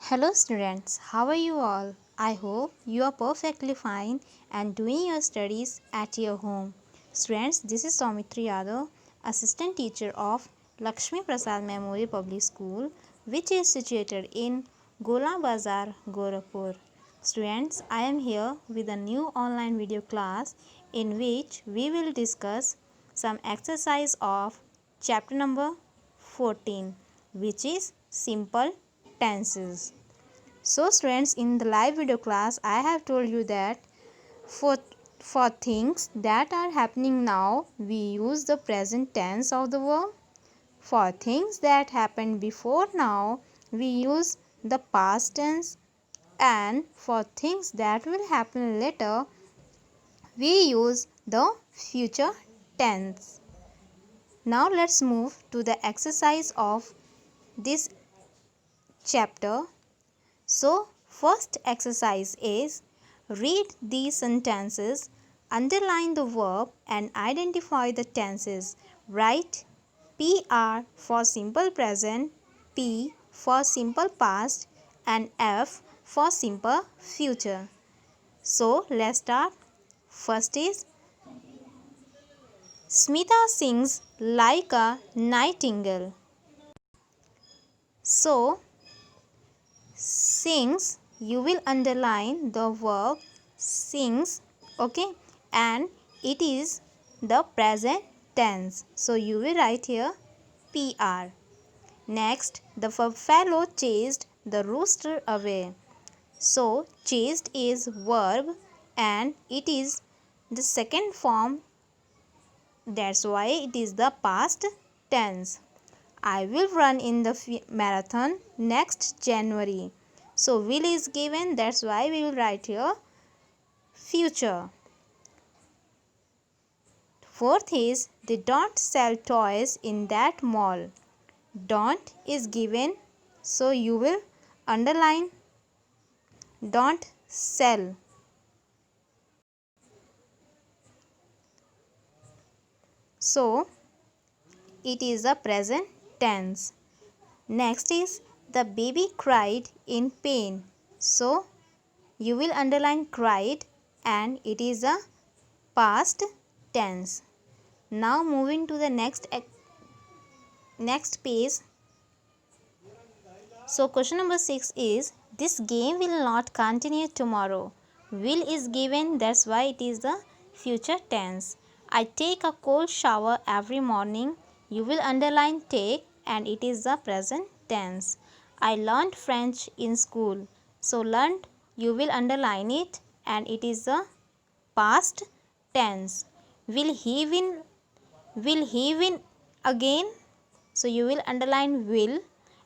Hello students, how are you all? I hope you are perfectly fine and doing your studies at your home. Students, this is Saumitri Yadav, Assistant Teacher of Lakshmi Prasad Memorial Public School, which is situated in Gola Bazar, Gorakhpur. Students, I am here with a new online video class in which we will discuss some exercise of chapter number 14, which is simple tenses. So students, in the live video class I have told you that for for things that are happening now we use the present tense of the verb. For things that happened before now we use the past tense, and for things that will happen later we use the future tense. Now let's move to the exercise of this chapter. So, first exercise is read these sentences, underline the verb and identify the tenses. Write PR for simple present, P for simple past and F for simple future. So, let's start. First is Smita sings like a nightingale. So, sings, you will underline the verb sings, okay, and it is the present tense, so you will write here PR. Next, the fellow chased the rooster away. So chased is verb and it is the second form, that's why it is the past tense. I will run in the marathon next January. So will is given, that's why we will write here future. Fourth is they don't sell toys in that mall. Don't is given, so you will underline don't sell. So it is a present tense. Next is the baby cried in pain. So you will underline cried and it is a past tense. Now moving to the next page. So question number 6 is this game will not continue tomorrow. Will is given, that's why it is the future tense. I take a cold shower every morning. You will underline take and it is the present tense. I learned French in school. So learned, you will underline it and it is the past tense. Will he win? Will he win again? So you will underline will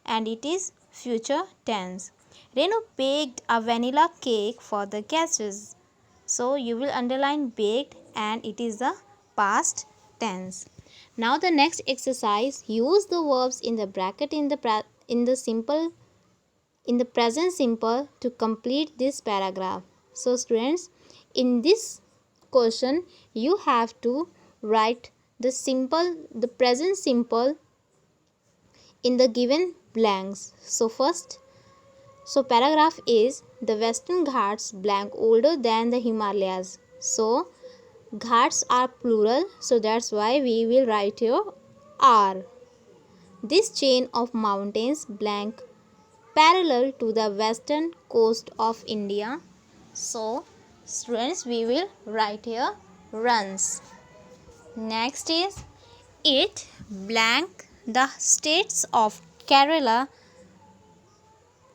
and it is future tense. Renu baked a vanilla cake for the guests. So you will underline baked and it is the past tense. Now the next exercise, use the verbs in the bracket in the present simple to complete this paragraph. So students, in this question you have to write the present simple in the given blanks. So paragraph is the Western Ghats blank older than the Himalayas. So Ghats are plural, so that's why we will write here are. This chain of mountains blank parallel to the western coast of India. So students, we will write here runs. Next is it blank the states of Kerala,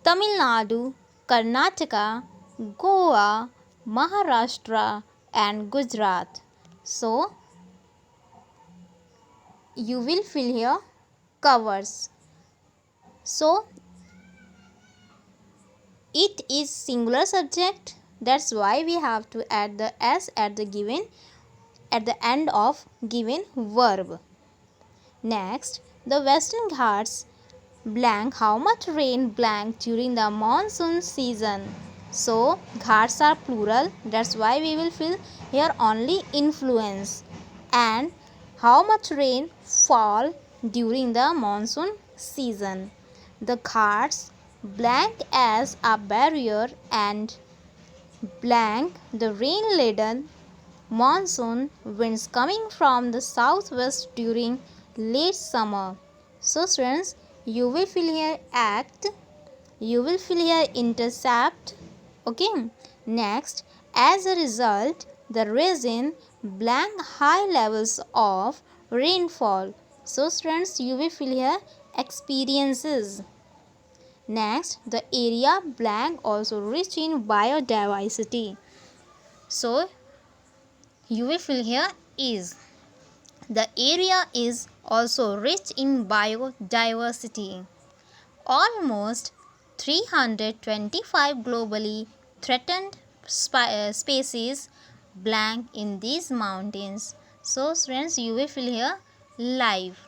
Tamil Nadu, Karnataka, Goa, Maharashtra and Gujarat. So you will fill here covers. So it is singular subject, that's why we have to add the s at the end of given verb. Next, the Western Ghats blank how much rain blank during the monsoon season. So Ghats are plural, that's why we will fill here only influence. And how much rain fall during the monsoon season. The Ghats blank as a barrier, and blank the rain-laden monsoon winds coming from the southwest during late summer. So students, you will fill here act, you will fill here intercept. Okay. Next, as a result, the reason blank high levels of rainfall. So students, you will fill here experiences. Next, the area blank also rich in biodiversity. So you will fill here is. The area is also rich in biodiversity. Almost 325 globally threatened species blank in these mountains. So friends, you will fill here live.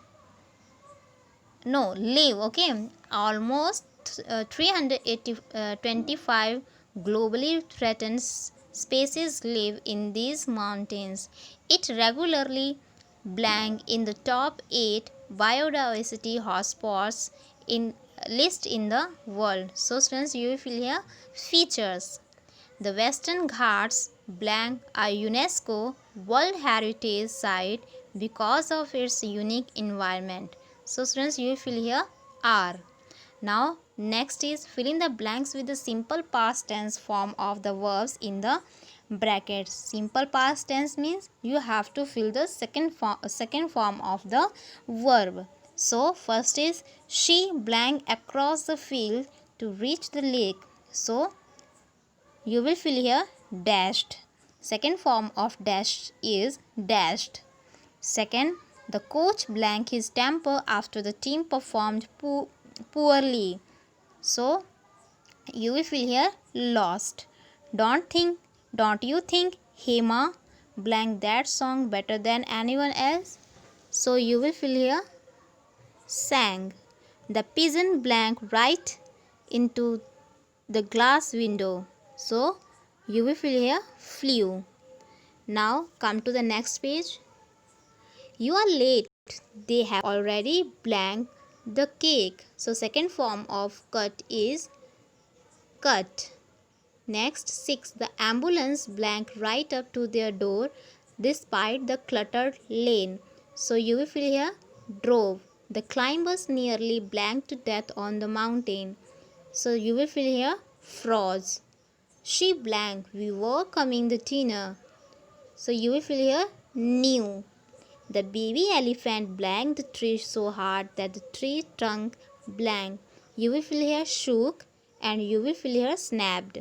No, live. Okay. Almost 325 globally threatened species live in these mountains. It regularly blank in the top 8 biodiversity hotspots in list in the world. So students, you will fill here features. The Western Ghats blank a UNESCO World Heritage Site because of its unique environment. So students, you will fill here are. Now next is fill in the blanks with the simple past tense form of the verbs in the brackets. Simple past tense means you have to fill the second form of the verb. So first is she blank across the field to reach the lake. So you will fill here dashed. Second form of dash is dashed. Second, the coach blank his temper after the team performed poorly. So you will fill here lost. Don't you think Hema blank that song better than anyone else? So you will fill here sang. The pigeon blank right into the glass window. So you will fill here flew. Now come to the next page. You are late. They have already blanked the cake. So second form of cut is cut. Next 6. The ambulance blanked right up to their door despite the cluttered lane. So you will fill here drove. The climbers nearly blanked to death on the mountain. So you will fill here froze. She blanked. We were coming the dinner. So you will fill here knew. The baby elephant blanked the tree so hard that the tree trunk blanked. You will fill here shook, and you will fill here snapped.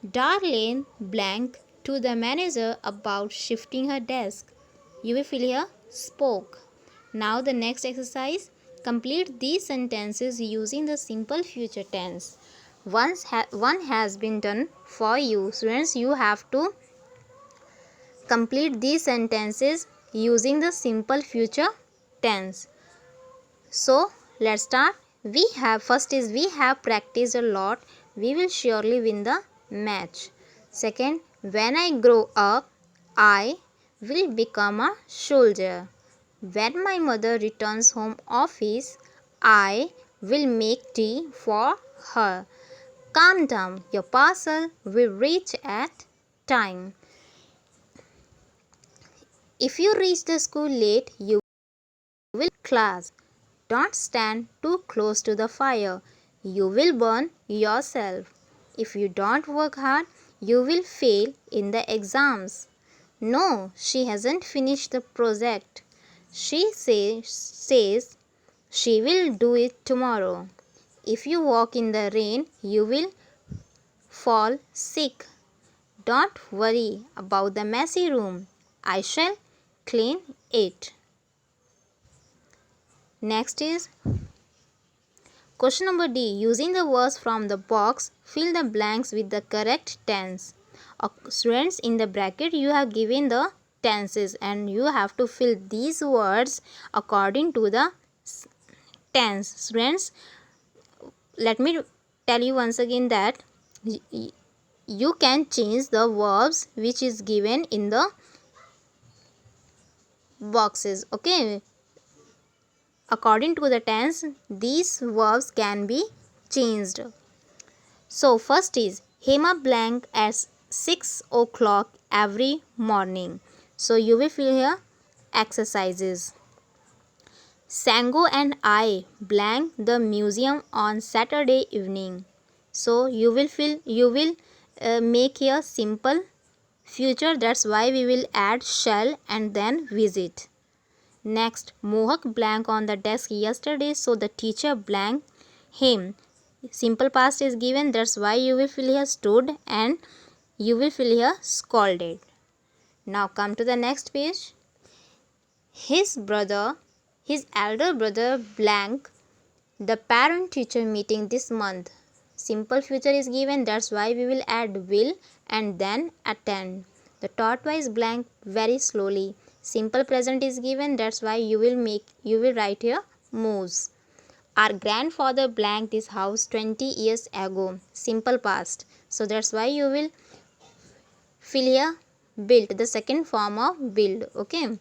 Darlene blanked to the manager about shifting her desk. You will fill here spoke. Now the next exercise. Complete these sentences using the simple future tense. One has been done for you. Students, you have to complete these sentences using the simple future tense. So let's start. We have practiced a lot. We will surely win the match. Second, when I grow up, I will become a soldier. When my mother returns home office, I will make tea for her. Calm down, your parcel will reach at time. If you reach the school late, you will class. Don't stand too close to the fire. You will burn yourself. If you don't work hard, you will fail in the exams. No, she hasn't finished the project. She says she will do it tomorrow. If you walk in the rain, you will fall sick. Don't worry about the messy room. I shall clean it. Next is question number D. Using the words from the box, fill the blanks with the correct tense. Students, in the bracket you have given the tenses and you have to fill these words according to the tense. Students, let me tell you once again that you can change the verbs which is given in the boxes. Okay, according to the tense, these verbs can be changed. So first is Hema blank at 6 o'clock every morning. So you will fill here exercises. Sango and I blank the museum on Saturday evening. So you will make here simple future, that's why we will add shall and then visit. Next, Mohak blank on the desk yesterday, so the teacher blank him. Simple past is given, that's why you will fill here stood and you will fill here scolded. Now come to the next page. His elder brother blank the parent teacher meeting this month. Simple future is given, that's why we will add will and then attend. The tortoise blank very slowly. Simple present is given, that's why you will write here moves. Our grandfather blanked this house 20 years ago. Simple past. So that's why you will fill here built, the second form of build. Okay.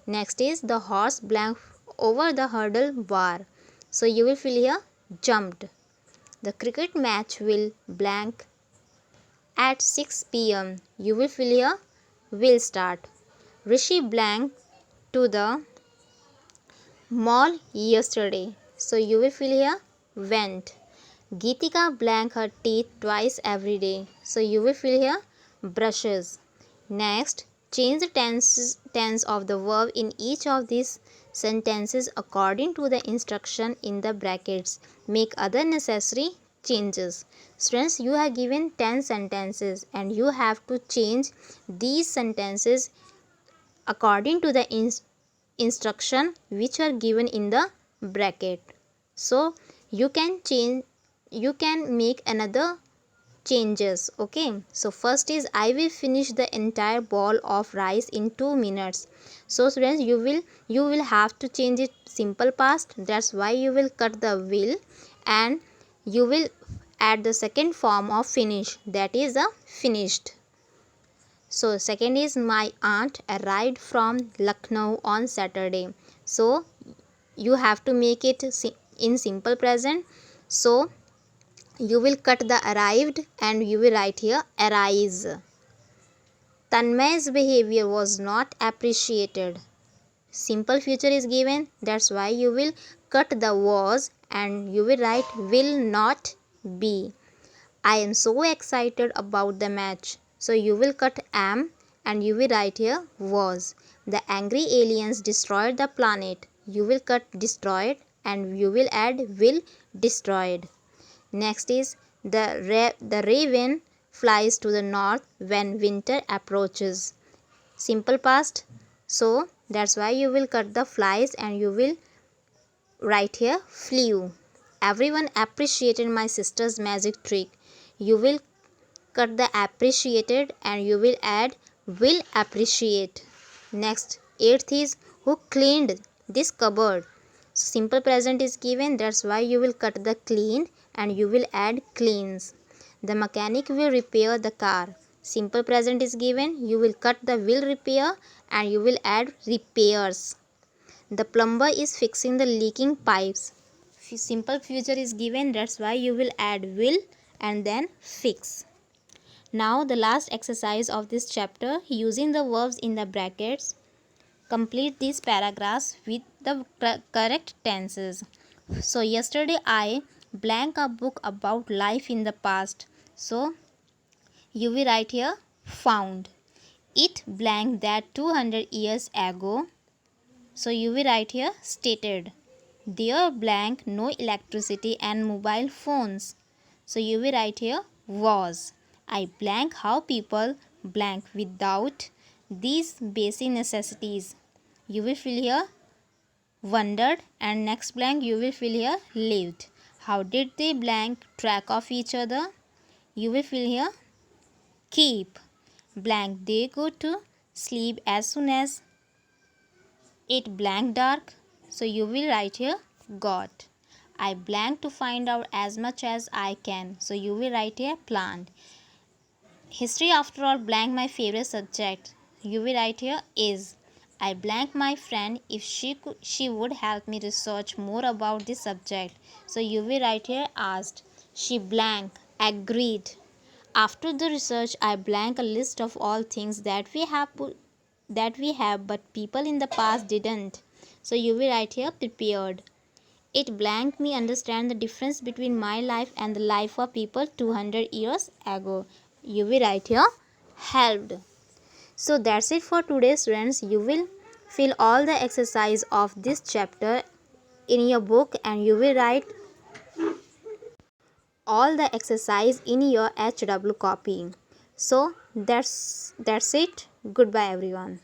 Next is the horse blank over the hurdle bar. So you will fill here jumped. The cricket match will blank at 6 p.m. You will fill here will start. Rishi blank to the mall yesterday. So you will fill here went. Geetika blank her teeth twice every day. So you will fill here brushes. Next, change the tense of the verb in each of these sentences according to the instruction in the brackets. Make other necessary changes. Students, you have given 10 sentences and you have to change these sentences according to the instruction which are given in the bracket. So you can make another changes. Okay, so first is I will finish the entire bowl of rice in 2 minutes. So students, you will have to change it simple past, that's why you will cut the will and you will add the second form of finish, that is a finished. So second is my aunt arrived from Lucknow on Saturday. So you have to make it in simple present. So you will cut the arrived and you will write here arise. Tanmay's behavior was not appreciated. Simple future is given, that's why you will cut the was and you will write will not be. I am so excited about the match. So you will cut am and you will write here was. The angry aliens destroyed the planet. You will cut destroyed and you will add will destroyed. Next is the raven flies to the north when winter approaches. Simple past. So that's why you will cut the flies and you will write here flew. Everyone appreciated my sister's magic trick. You will cut the appreciated and you will add will appreciate. Next, eighth is who cleaned this cupboard. Simple present is given, that's why you will cut the cleaned and you will add cleans. The mechanic will repair the car. Simple present is given, you will cut the will repair and you will add repairs. The plumber is fixing the leaking pipes. Simple future is given, that's why you will add will and then fix. Now the last exercise of this chapter, using the verbs in the brackets. Complete these paragraphs with the correct tenses. So yesterday I blank a book about life in the past. So you will write here found. It blank that 200 years ago. So you will write here stated. There blank no electricity and mobile phones. So you will write here was. I blank how people blank without these basic necessities. You will fill here wondered and next blank you will fill here lived. How did they blank track of each other? You will fill here keep. Blank they go to sleep as soon as it blank dark. So you will write here got. I blank to find out as much as I can. So you will write here planned. History after all blank my favorite subject. You will write here is. I blank my friend if she would help me research more about this subject. So you will write here asked. She blank agreed. After the research, I blank a list of all things that we have but people in the past didn't. So you will write here prepared. It blanked me understand the difference between my life and the life of people 200 years ago. You will write here helped. So that's it for today, students. You will fill all the exercise of this chapter in your book and you will write all the exercise in your HW copy. So that's it. Goodbye everyone.